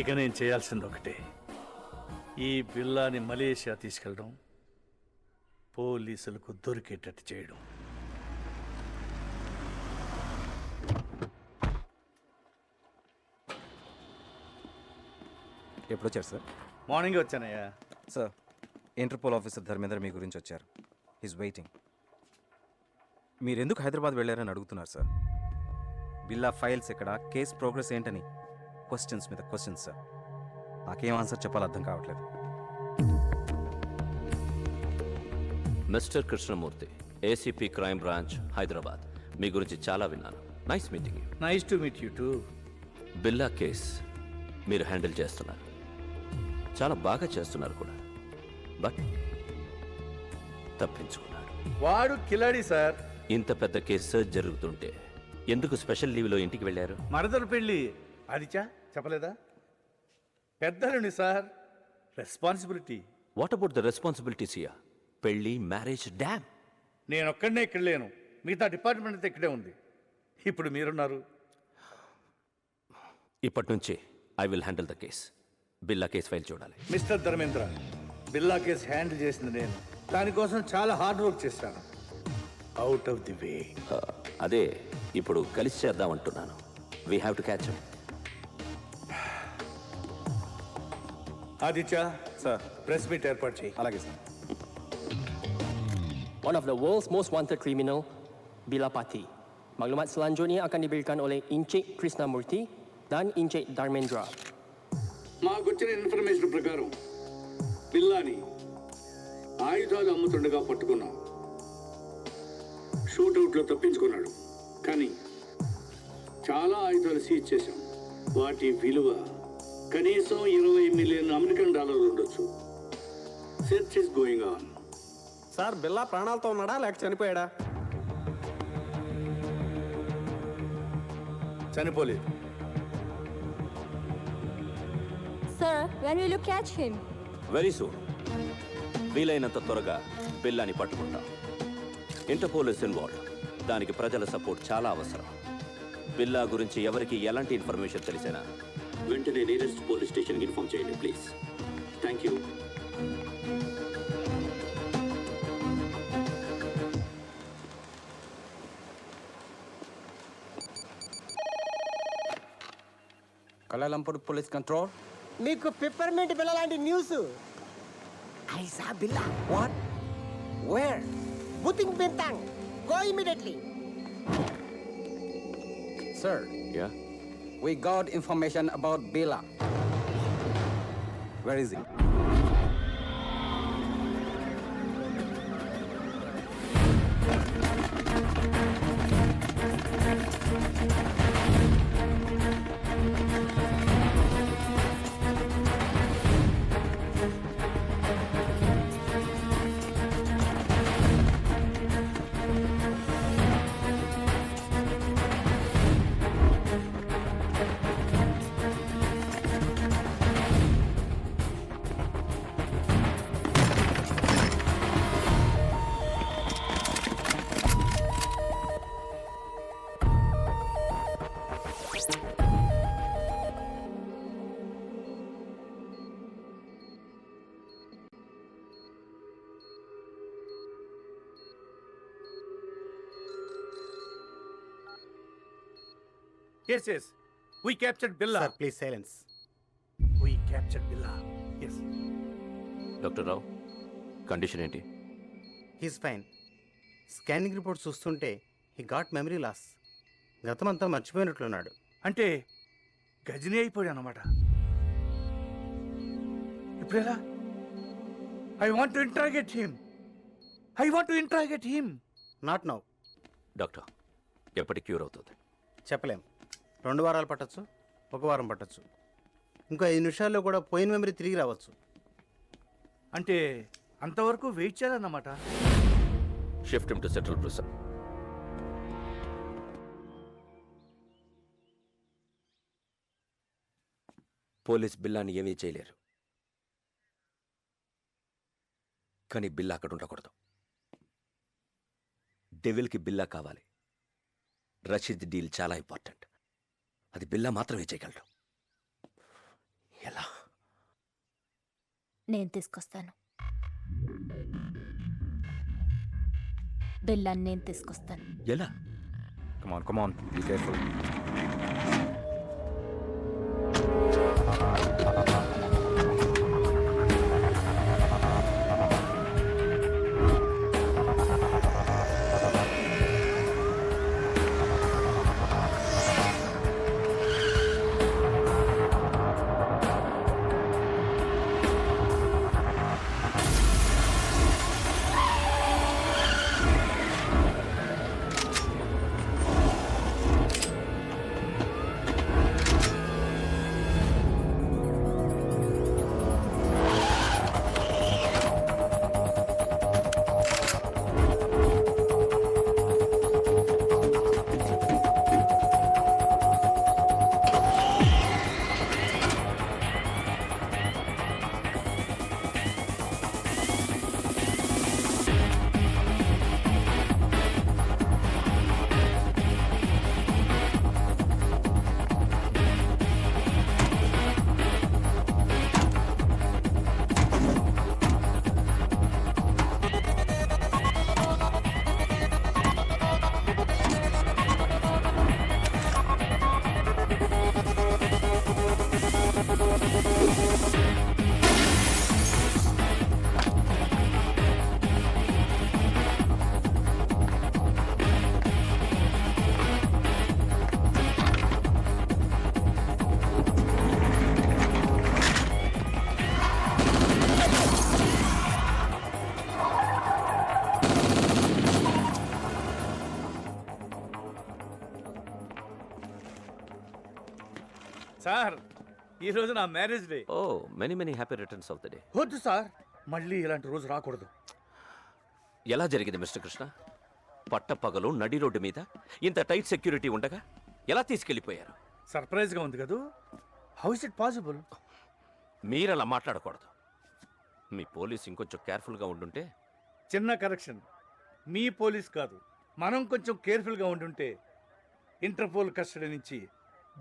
ఇక నేను చేయాల్సింది ఒకటే, ఈ బిల్లాని మలేషియా తీసుకెళ్ళడం, పోలీసులకు దొరికేటట్టు చేయడం. ఎప్పుడు వచ్చారు సార్? మార్నింగ్ వచ్చానయ్యా. సార్, ఇంటర్పోల్ ఆఫీసర్ ధర్మేంద్ర మీ గురించి వచ్చారు. He's waiting. మీరు ఎందుకు హైదరాబాద్ వెళ్ళారని అడుగుతున్నారు సార్. బిల్లా ఫైల్స్ ఎక్కడ, కేస్ ప్రోగ్రెస్ ఏంటని క్వశ్చన్స్ మీద క్వశ్చన్స్ సార్. నాకేం ఆన్సర్ చెప్పాలో అర్థం కావట్లేదు. Mister Krishnamurthy, ACP crime branch, Hyderabad. మీ గురించి చాలా విన్నాను. Nice meeting you. Nice to meet you too. Billa case మీరు హ్యాండిల్ చేస్తున్నారు, చాలా బాగా చేస్తున్నారు కూడా. బట్ తప్పించుకున్నాడు. వాడు కిలాడి సార్. ఇంత పెద్ద కేసు జరుగుతుంటే ఎందుకు స్పెషల్ లీవ్లో ఇంటికి వెళ్ళారు? మరదలు పెళ్ళి ఆదిత్య చెప్పలేదా? పెద్దలుండి sir, responsibility. What about the responsibilities here? పెళ్లి, మ్యారేజ్, డ్యామ్. నేను ఒక్కడనే ఇక్కడ లేను, మిగతా డిపార్ట్మెంట్ అంతా ఇక్కడే ఉంది. ఇప్పుడు మీరున్నారు. ఇప్పటి నుంచి I will handle the case. Billa case file చూడాలి. Mister Dharmendra, Billa case handle చేసింది నేను. దానికోసం చాలా హార్డ్ వర్క్ చేశాను. Out of the way. అదే ఇప్పుడు కలిసి చేద్దామంటున్నాను. We have to catch him. Aditya sir, press meet ఏర్పాటు చేయి. అలాగే sir. One of the world's most wanted criminal, Bila Pati. Maklumat selanjutnya akan diberikan oleh Encik Krishnamurti dan Encik Dharmendra. మాకు వచ్చిన information ప్రకారం బిల్లాని ఆయుధాలు అమ్ముతుండగా పట్టుకున్నాం. షూటౌట్లో తప్పించుకున్నాడు, కానీ చాలా ఆయుధాలు సీజ్ చేశాం. వాటి విలువ కనీసం 20 మిలియన్ అమెరికన్ డాలర్లు ఉండొచ్చు. Search is going on. Sir, బిల్లా ప్రాణాలతో ఉన్నాడా లేక చనిపోయాడా? చనిపోలేదు. Sir, when will you catch him? Very soon. వీలైనంత త్వరగా బిల్లాని పట్టుకుంటాం. Interpole is involved. దానికి ప్రజల సపోర్ట్ చాలా అవసరం. బిల్లా గురించి ఎవరికి ఎలాంటి ఇన్ఫర్మేషన్ తెలిసినా వెంటనే నియరెస్ట్ పోలీస్ స్టేషన్కి ఇన్ఫార్మ్ చేయండి please. Thank you. Kuala Lumpur Police Control. మీకు పిప్పర్మెంట్ బిల్ల లాంటి న్యూస్. ఐసా బిల్లా. What? Where? బుతింగ్ బింతాంగ్. Go immediately. Sir, yeah, we got information about Billa. Where is he? Yes, yes. We captured Billa. Sir please silence. We captured Billa. Yes. Doctor Rao, condition ఏంటి? He's fine. Scanning report చూస్తుంటే he got memory loss. గతమంతా మర్చిపోయినట్లున్నాడు. అంటే గజనీ అయిపోయాడు అన్నమాట. ఇప్పుడెలా? I want to interrogate him. Not now. Doctor, ఎప్పటికి cure అవుతుంది? చెప్పలేం. 2 వారాలు పట్టచ్చు, 1 వారం పట్టచ్చు. ఇంకో 5 నిమిషాల్లో కూడా పోయిన మెమరీ తిరిగి రావచ్చు. అంటే అంతవరకు వెయిట్ చేయాలన్నమాట. Shift him to central prison. Police బిల్లాని ఏమీ చేయలేరు, కానీ బిల్లా అక్కడ ఉండకూడదు. డెవిల్కి బిల్లా కావాలి. రషీద్ డీల్ చాలా ఇంపార్టెంట్. అది బిల్లా మాత్రమే చేయగలడు. ఎలా? నేను తీసుకొస్తాను. బిల్లాన్ని నేను తీసుకొస్తాను. ఎలా? కమాన్ బీ కేర్ఫుల్. సార్, ఈరోజు నా marriage day. Oh many happy returns of the day. వద్దు సార్, మళ్ళీ ఇలాంటి రోజు రాకూడదు. ఎలా జరిగింది మిస్టర్ కృష్ణ? పట్టపగలు నడి రోడ్డు మీద ఇంత టైట్ సెక్యూరిటీ ఉండగా ఎలా తీసుకెళ్ళిపోయారు? సర్ప్రైజ్గా ఉంది కదూ. How is it possible? మీరలా మాట్లాడకూడదు. మీ పోలీస్ ఇంకొంచెం కేర్ఫుల్గా ఉండుంటే. చిన్న కరెక్షన్, మీ పోలీస్ కాదు, మనం కొంచెం కేర్ఫుల్గా ఉండుంటే ఇంటర్పోల్ కస్టడీ నుంచి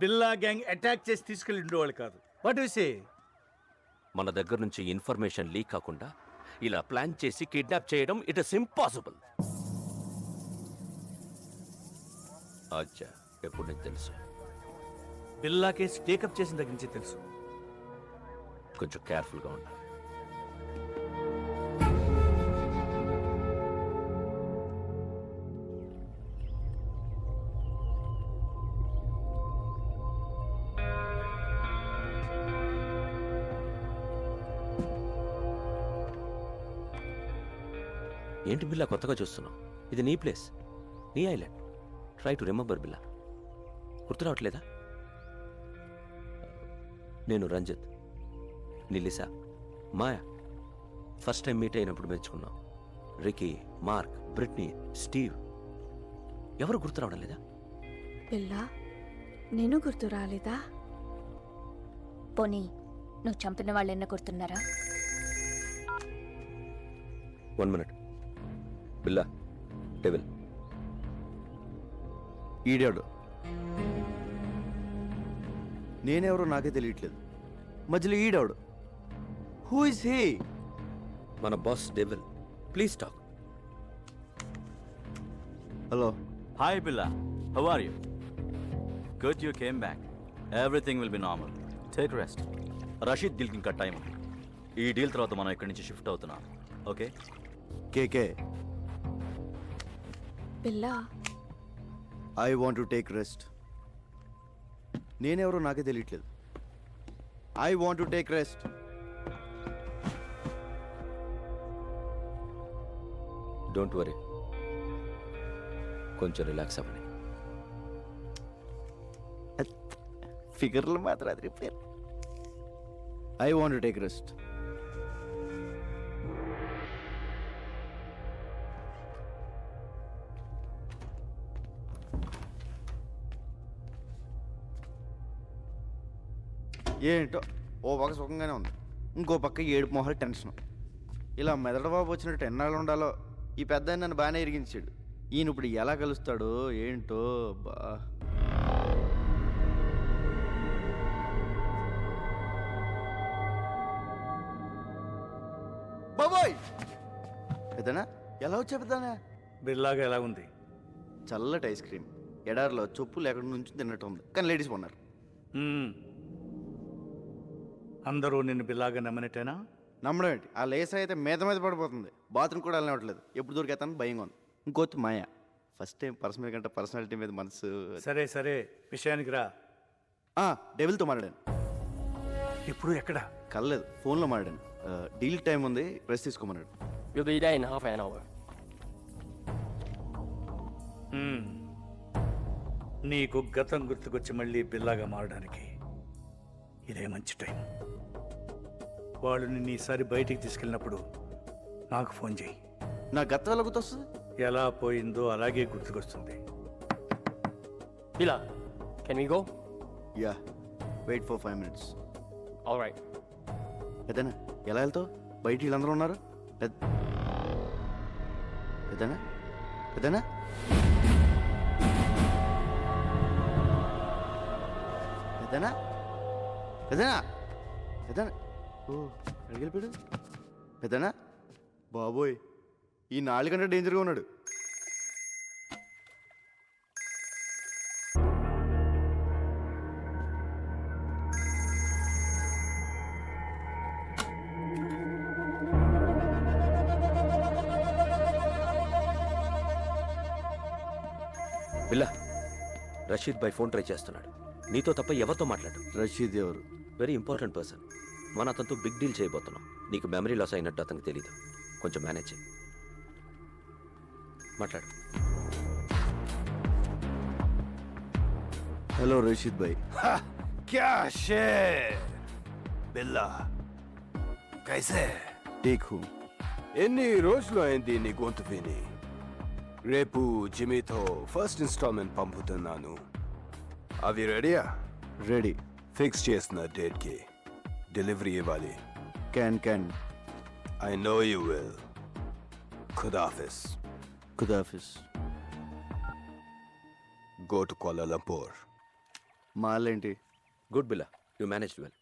బిల్లా గ్యాంగ్ అటాక్ చేసి తీసుకెళ్ళి ఉండేవాళ్ళు కాదు. What you say? మన దగ్గర నుంచి ఇన్ఫర్మేషన్ లీక్ కాకుండా ఇలా ప్లాన్ చేసి కిడ్నాప్ చేయడం ఇట్ ఇస్ ఇంపాసిబుల్. అచ్చా, ఎప్పుడు నీకు తెలుసు? బిల్లా కేసు టేకప్ చేసిన దగ్గర నుంచి తెలుసు. కొంచెం కేర్ఫుల్గా ఉండాలి. ఏంటి బిల్లా కొత్తగా చూస్తున్నావు? ఇది నీ ప్లేస్, నీ ఐలాండ్. ట్రై టు రిమెంబర్ బిల్లా. గుర్తు రావట్లేదా? నేను రంజిత్, నిలిసా, మాయా ఫస్ట్ టైం మీట్ అయినప్పుడు మెచ్చుకున్నాం. రికీ, మార్క్, బ్రిట్నీ, స్టీవ్, ఎవరు గుర్తు రావడం లేదా? బిల్లా, నేను గుర్తు రాలేదా? పోనీ నువ్వు చంపిన వాళ్ళు ఎన్న గుర్తున్నారా? 1 minute. బిల్లా, డెవిల్. ఈడాడు. నేనెవరో నాకే తెలియట్లేదు. మధ్యలో ఈడాడు. Who is he? మన boss devil. Please talk. Hello. Hi Billa, how are you? Good you came back. Everything will be normal. Take rest. Rashid డీల్కి ఇంకా టైం ఉంది. ఈ డీల్ తర్వాత మనం ఇక్కడి నుంచి షిఫ్ట్ అవుతున్నాం. Okay? KK. Billa, I want to take rest. నేనెవరో నాకే తెలియట్లేదు. I want to take rest. Don't worry, కొంచెం రిలాక్స్ అవ్వండి. ఫిగర్లు మాత్రం అది repair. I want to take rest. ఏంటో ఓ పక్క సుఖంగానే ఉంది, ఇంకో పక్క ఏడుపు మొహలు టెన్షన్. ఇలా మెదడు బాబు వచ్చినట్టు ఎన్నాళ్ళు ఉండాలో. ఈ పెద్ద నన్ను బాగానే ఇరిగించాడు. ఈయన ఇప్పుడు ఎలా కలుస్తాడో ఏంటో. బా బాబోయ్ పెద్దనా ఎలా వచ్చా పెద్దనా? బిల్లాగా ఎలా ఉంది? చల్లటి ఐస్ క్రీమ్ ఎడారిలో చెప్పులు ఎక్కడ నుంచి తిన్నట్టు ఉంది, కానీ లేడీస్ కొన్నారు. మ్మ్. అందరూ నిన్ను బిల్లాగా నమ్మనట్టేనా? నమ్మడం ఏంటి, ఆ లేస్ అయితే మీద మీద పడిపోతుంది. బాత్రూమ్ కూడా వెళ్ళనివ్వట్లేదు, ఎప్పుడు దొరికేతాను భయంగా ఉంది. ఇంకోటి మాయ, ఫస్ట్ టైం పర్సన్ మీద కంటే పర్సనాలిటీ మీద మనసు. సరే సరే, విషయానికి రా. డెవిల్తో మాట్లాడాను. ఇప్పుడు ఎక్కడ? కలలేదు, ఫోన్లో మాట్లాడాను. డీల్ టైం ఉంది, ప్రెస్ తీసుకోమన్నాడు. We'll be there in half an hour. మ్మ్. నీకు గతం గుర్తుకొచ్చి మళ్ళీ బిల్లాగా మారడానికి ఇదే మంచి టైం. వాళ్ళు నిన్ను ఈసారి బయటికి తీసుకెళ్ళినప్పుడు నాకు ఫోన్ చేయి. నా గతం ఎలా గుర్తొస్తుంది? ఎలా పోయిందో అలాగే గుర్తుకొస్తుంది. Bila, can we go? Yeah, wait for 5 minutes. All right. పెద్దనా ఎలా వెళ్తావు? బయట వీళ్ళందరూ ఉన్నారు. పెద్దనా పెద్దనా పెద్దనా పెద్దనా పెద్దనా ఓ అడిగిపోయాడు. పెద్దనా బాబోయ్, ఈ 4 గంటల డేంజర్గా ఉన్నాడు. బిల్లా, రషీద్ భాయ్ ఫోన్ ట్రై చేస్తున్నాడు. నీతో తప్ప ఎవరితో మాట్లాడు. రషీద్ ఎవరు? Very important person. మన అతనితో బిగ్ డీల్ చేయబోతున్నాం. నీకు మెమరీ లాస్ అయినట్టు అతనికి తెలీదు. కొంచెం మేనేజ్ చేయి. మాట్లాడు. హలో రషీద్ భాయ్. క్యా షేర్ బిల్లా, కైసే? ఠీక్ హూ. ఎన్ని రోజులు అయింది నీ గొంతు విని? రేపు జిమీతో ఫస్ట్ ఇన్స్టాల్మెంట్ పంపుతున్నాను. అవి రెడీయా? రెడీ. ఫిక్స్ చేసిన డేట్కి డెలివరీ ఇవ్వాలి. Can. I know you will. ఖుదాఫిస్. ఖుదాఫిస్. Go to Kuala Lumpur. మాలేంటి? Good Billa, you manage well.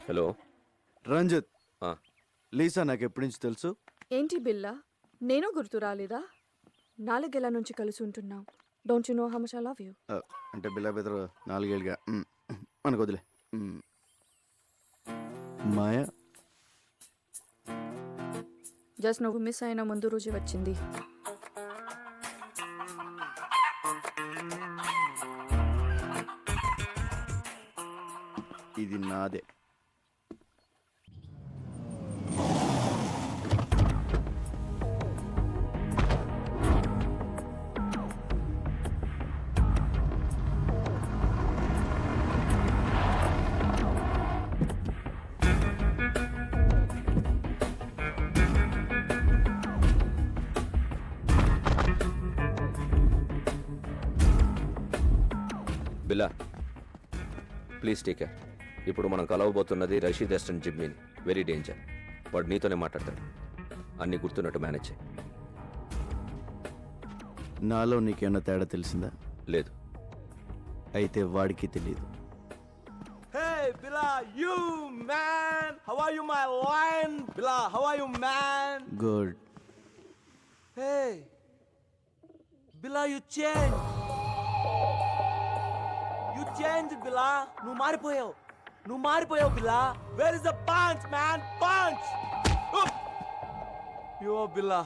Hello Ranjit. Lisa నాకు ఎప్పటి నుంచి తెలుసు. ఏంటి బిల్లా, నేను గుర్తు రాలేదా? 4 ఏళ్ల నుంచి కలిసి ఉంటున్నాం. Don't you know how much I love you? అంటే బిల్లా బెదరు 4 ఏళ్ళుగా మనకు వదిలే. మాయా జస్ట్ నువ్వు మిస్ అయిన ముందు రోజు వచ్చింది. ఇది నాదే. బిల్లా, ప్లీజ్ టేక్ కేర్. ఇప్పుడు మనం కలవబోతున్నది రషీద్ ఎస్టన్ జిమ్మీని. Very danger. వాడు నీతోనే మాట్లాడతాడు. అన్నీ గుర్తున్నట్టు మేనేజ్ చేయి. నాలో నీకేమన్నా తేడా తెలిసిందా? లేదు. అయితే వాడికి తెలియదు. Hey, Bila, you man! How are you, my lion? Bila, how are you, man? Good. Hey, Bila, you changed. You changed, Bila. నువ్వు మారిపోయావు, Bila. Where is the punch, man? Punch! You are Bila.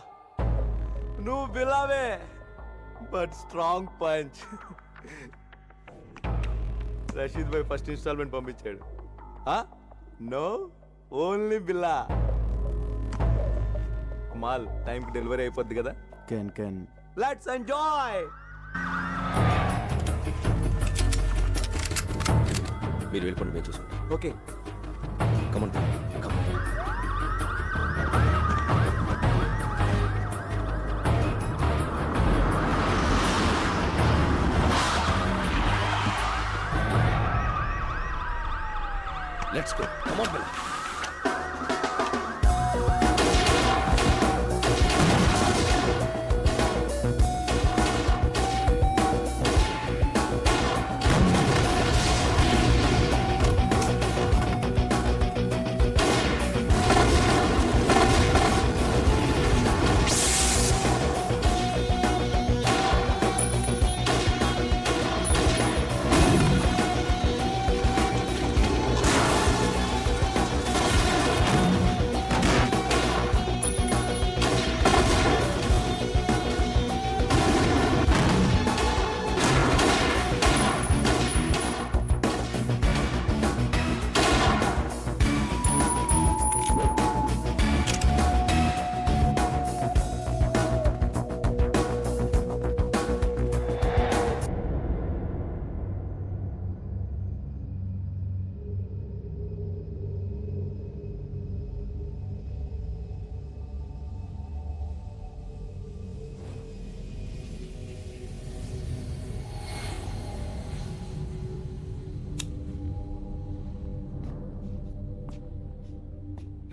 నువ్వు Bilaవే, but strong punch. Rashid bhai first instalment పంపించాడు. No, only Billa. మాల్ టైంకి delivery అయిపోద్ది కదా. Can. Let's enjoy. మీరు వెళ్ళిపోండి, మేము చూసుకుంటాం. Okay, come on come on. Let's go come on Billa.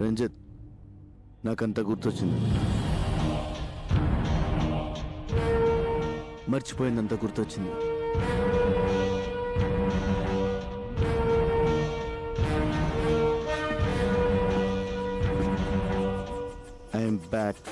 Ranjit, నాకంతా గుర్తొచ్చింది. మర్చిపోయిందంతా గుర్తొచ్చింది. I'm back.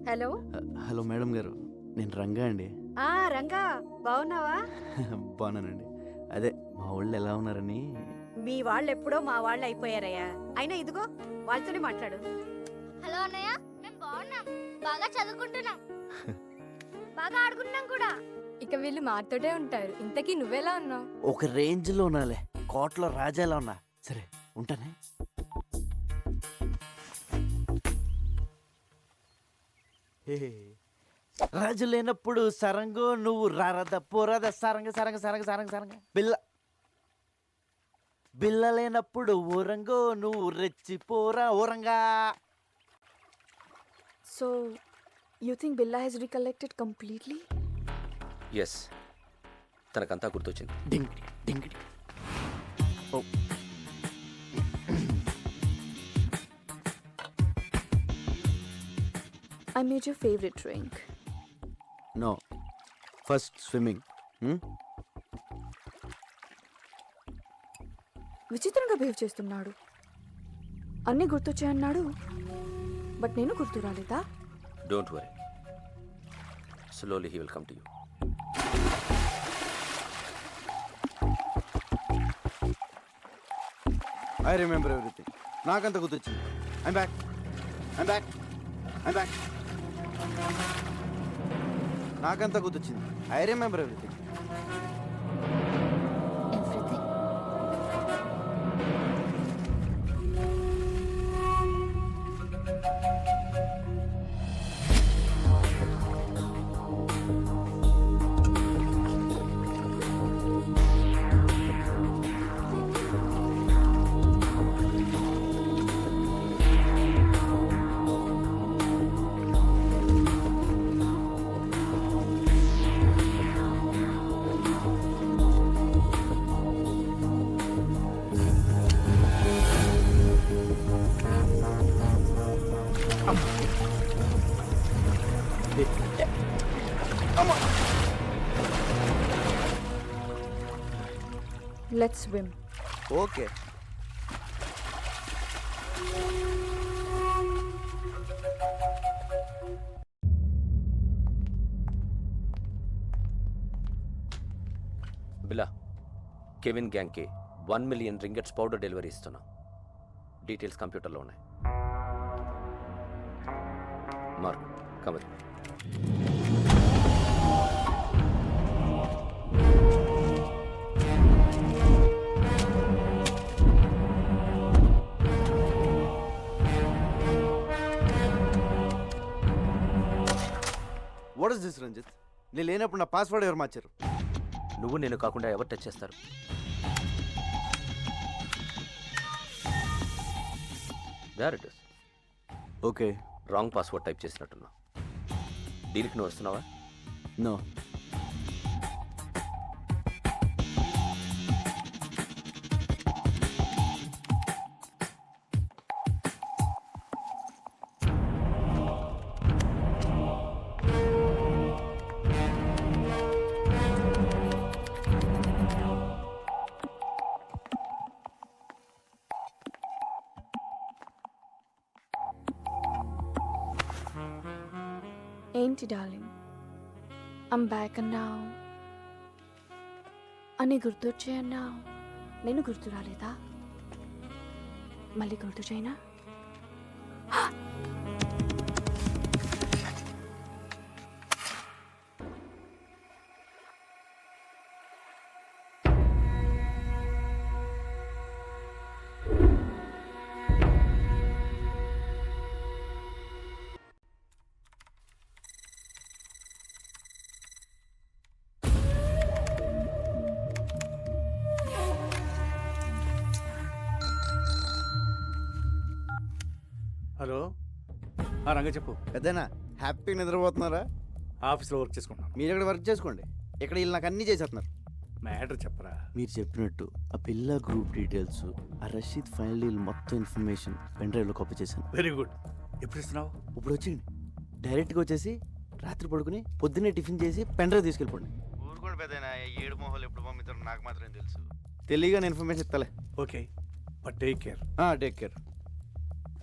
Hello. Hello madam గారు, నేను రంగా అండి. రంగా, బాగున్నావా? బాగున్నానండి. అదే మా వాళ్ళు ఎలా ఉన్నారని. మీ వాళ్ళు ఎప్పుడో మా వాళ్ళు అయిపోయారయ్యా. అయినా ఇదిగో వాళ్ళతోనే మాట్లాడు. హలో అన్నయ్య, మేము బాగున్నాం, బాగా చదువుకుంటున్నాం, బాగా ఆడుకుంటున్నాం కూడా. ఇక వీళ్ళు మాతోటే ఉంటారు. ఇంతకీ నువ్వెలా ఉన్నావు? ఒక రేంజ్లో ఉన్నాలే, కోట్లో రాజాలా ఉన్నా. సరే ఉంటానే. రాజు లేనప్పుడు సరంగు నువ్వు రారద పోరాద సరంగ సరంగ సరంగ సరంగ సరంగ బిల్ల. బిల్ల లేనప్పుడు ఊరంగో నువ్వు రెచ్చిపోరా ఊరంగా. So you think Billa he's recollected completely? Yes, తనకంతా గుర్తొచ్చింది. Ding ding. Oh I made your favorite drink. No, first swimming. విచిత్రంగా బిహేవ్ చేస్తున్నాడు. అన్నీ గుర్తొచ్చాయన్నాడు, బట్ నేను గుర్తు రాలేదా? Don't worry, slowly he will come to you. I remember everything. నాకంత గుర్తొచ్చింది. I'm back, I'm back, I'm back. నాకంతా గుర్తొచ్చింది. I remember everything. Let's swim. Okay. Billa, Kevin గ్యాంగ్కి 1 మిలియన్ రింగెట్స్ పౌడర్ డెలివరీ ఇస్తున్నాం. డీటెయిల్స్ కంప్యూటర్లో ఉన్నాయి. మార్క్ కమర్. What is this Ranjit? నేను లేనప్పుడు నా పాస్వర్డ్ ఎవరు మార్చారు? నువ్వు నేను కాకుండా ఎవరు టచ్ చేస్తారు? There it is. Okay. Wrong password type చేసినట్టున్నా. దీనికి నువ్వు వస్తున్నావా? నో. ఏంటి డార్లింగ్, ఐమ్ బ్యాక్ అన్నావు అని గుర్తొచ్చే అన్నావు. నేను గుర్తు రాలేదా? మళ్ళీ గుర్తు చేయనా? హలో, రంగ చెప్పు. పెద్దనా హ్యాపీ నిద్రపోతున్నారా? ఆఫీస్లో వర్క్ చేసుకుంటున్నాను. మీరు ఇక్కడ వర్క్ చేసుకోండి, ఇక్కడ వీళ్ళు నాకు అన్నీ చేసేస్తున్నారు. మ్యాటర్ చెప్పరా. మీరు చెప్పినట్టు ఆ పిల్ల గ్రూప్ డీటెయిల్స్, ఆ రషీద్ ఫైనల్ డీల్ మొత్తం ఇన్ఫర్మేషన్ పెన్ డ్రైవ్లో కాపీ చేశాను. Very good. ఎప్పుడు ఇస్తున్నావు? ఇప్పుడు వచ్చేయండి, డైరెక్ట్గా వచ్చేసి రాత్రి పడుకుని పొద్దున్నే టిఫిన్ చేసి పెన్ డ్రైవ్ తీసుకెళ్ళిపోండి. ఊరుకోండి పెద్దనా, 7 మొహాలు ఎప్పుడు పంపిస్తారో నాకు మాత్రం తెలుసు. తెలియగానే ఇన్ఫర్మేషన్ ఇస్తలే. Okay, but take care. Take care.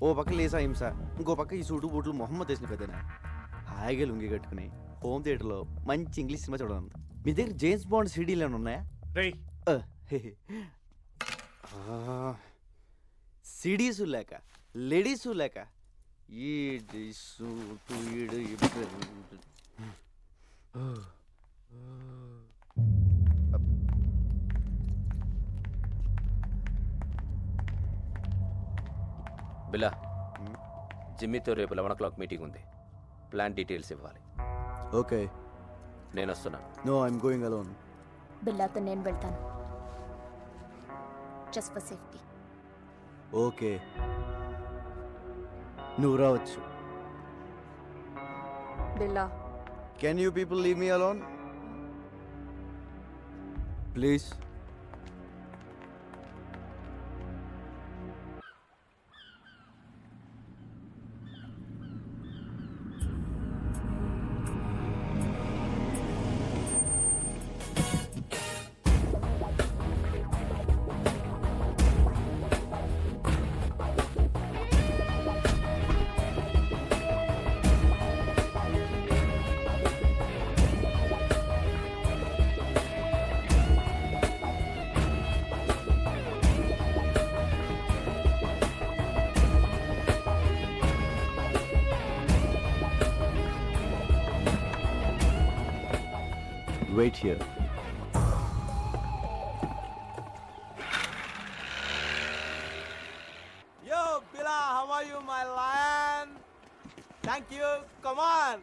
ఓ పక్క లేసా హింస, ఇంకో పక్క ఈ సూటు బూట్లు మొహమ్మద్ వేసిన పెద్దనా హాయిగా లుంగి కట్టుకుని హోమ్ థియేటర్లో మంచి ఇంగ్లీష్ సినిమా చూడాలి. మీ దగ్గర జేమ్స్ బాండ్ సీడీలు ఏమైనా ఉన్నాయా? సిడీసు లేక లేడీసు లేక ఈ బిలా, జిమ్మీతో రేపు 11 o'clock మీటింగ్ ఉంది. ప్లాన్ డీటెయిల్స్ ఇవ్వాలి. ఓకే. నేను వస్తున్నాను. No, I'm going alone. బిల్లాతో నేను వెళ్తాను, జస్ట్ ఫర్ సేఫ్టీ. ఓకే, నువ్వు రావచ్చు. Billa, can you people leave me alone please? Wait here. Yo, Bila, how are you, my lion? Thank you. Come on.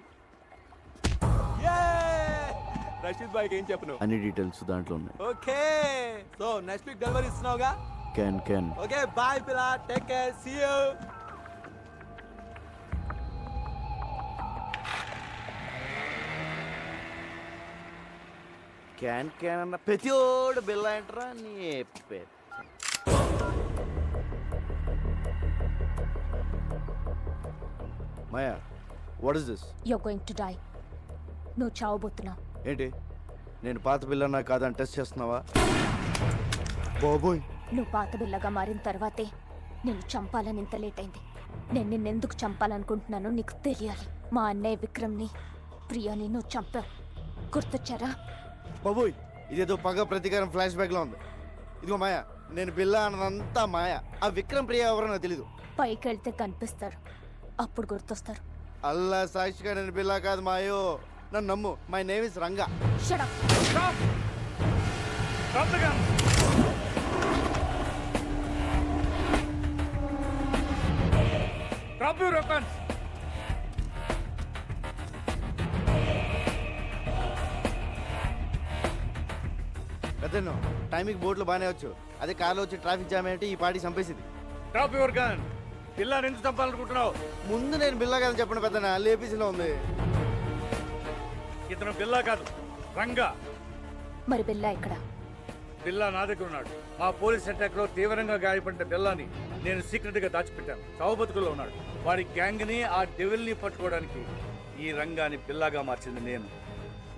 Yeah. Rashid భాయ్కి ఏం చెప్పను? అన్ని డీటెయిల్స్ దాంట్లో ఉన్నాయి. Okay, so next week delivery ఇస్తున్నావుగా? Can. Okay, bye Billa, take care, see you. Can అన్న ప్రతిోడు బిల్ల ఏంట్రా నీ పేరు. Maya, what is this? You're going to die. నువ్వు చావబోతున్నావు. ఏంటి, నేను పాత బిల్లన్నా కాదని టెస్ట్ చేస్తున్నావా? బాబోయ్, నువ్వు పాత బిల్లగా మారిన తర్వాతే నేను చంపాలని ఇంత లేట్ అయింది. నేను నిన్నెందుకు చంపాలనుకుంటున్నానో నీకు తెలియాలి. మా అన్నయ్య విక్రమ్ని, ప్రియాని నువ్వు చంపావు. గుర్తొచ్చారా? బాబోయ్, ఇదేదో పగ ప్రతీకారం ఫ్లాష్ బ్యాక్లో ఉంది. ఇదిగో మాయా, నేను బిల్ల అన్నదంతా మాయా. ఆ విక్రమ్ ప్రియ ఎవరో నాకు తెలీదు. పైకి వెళ్తే కనిపిస్తారు, అప్పుడు గుర్తొస్తారు. అల్లా సాక్షిగా నేను బిల్లా కాదు మాయో, నన్ను నమ్ము. My name is Ranga. Shut up. Drop the gun. Drop your weapons. పెద్దను టైంకి బోట్లు బాగానే వచ్చు అదే కార్లో వచ్చి ట్రాఫిక్ జామ్ ఏంటి ఈ పార్టీ చంపేసింది. Drop your gun. పిల్లని ఎందుకు చంపాలనుకుంటున్నావు? ముందు నేను బిల్లా కదా చెప్పండి పెద్దనా, లేపీసీలో ఉంది. ఇతను బిల్లా కాదు, రంగా. మరి బిల్లా ఇక్కడ? బిల్లా నా దగ్గర ఉన్నాడు. మా పోలీస్ అటాక్ లో తీవ్రంగా గాయపడిన బిల్లాని నేను సీక్రెట్ గా దాచిపెట్టాను. చావు బతుకుల్లో ఉన్నాడు. వాడి గ్యాంగ్ ని ఆ డెవిల్ ని పట్టుకోవడానికి ఈ రంగాని బిల్లాగా మార్చింది నేను.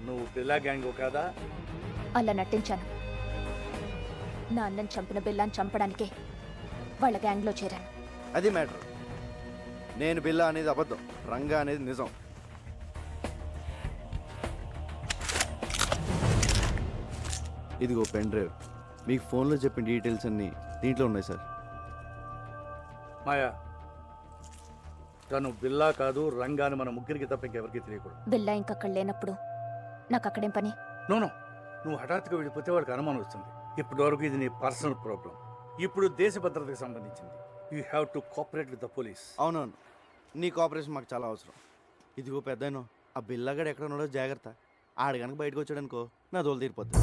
నువ్వు బిల్లా గ్యాంగ్ కాదా? అలా నటించాను. నా అన్నని చంపిన బిల్లాని చంపడానికే వాళ్ళ గ్యాంగ్లో చేరాను. అది మ్యాటర్. నేను బిల్లా అనేది అబద్ధం, రంగా అనేది నిజం. ఇదిగో పెన్ డ్రైవ్. మీకు ఫోన్లో చెప్పిన డీటెయిల్స్ అన్నీ దీంట్లో ఉన్నాయి సార్. మాయా, తను బిల్లా కాదు, రంగాని మన ముగ్గురికి తప్ప ఇంకెవరికి తెలియకూడదు. బిల్లా ఇంకక్కడ లేనప్పుడు నాకు అక్కడేం పని? నోనో, నువ్వు హఠాత్తుగా వెళ్ళిపోతే వాడికి అనుమానం వస్తుంది. ఇప్పటి వరకు ఇది నీ పర్సనల్ ప్రాబ్లం. ఇప్పుడు దేశ భద్రతకు సంబంధించింది. You have to cooperate with the police. అవునవును, నీ కోఆపరేషన్ మాకు చాలా అవసరం. ఇదిగో పెద్దనో, ఆ బిల్లాగాడు ఎక్కడ ఉన్నాడో జాగ్రత్త. ఆడు కనుక బయటకు వచ్చాడనుకో నా దోలు తీరిపోద్ది.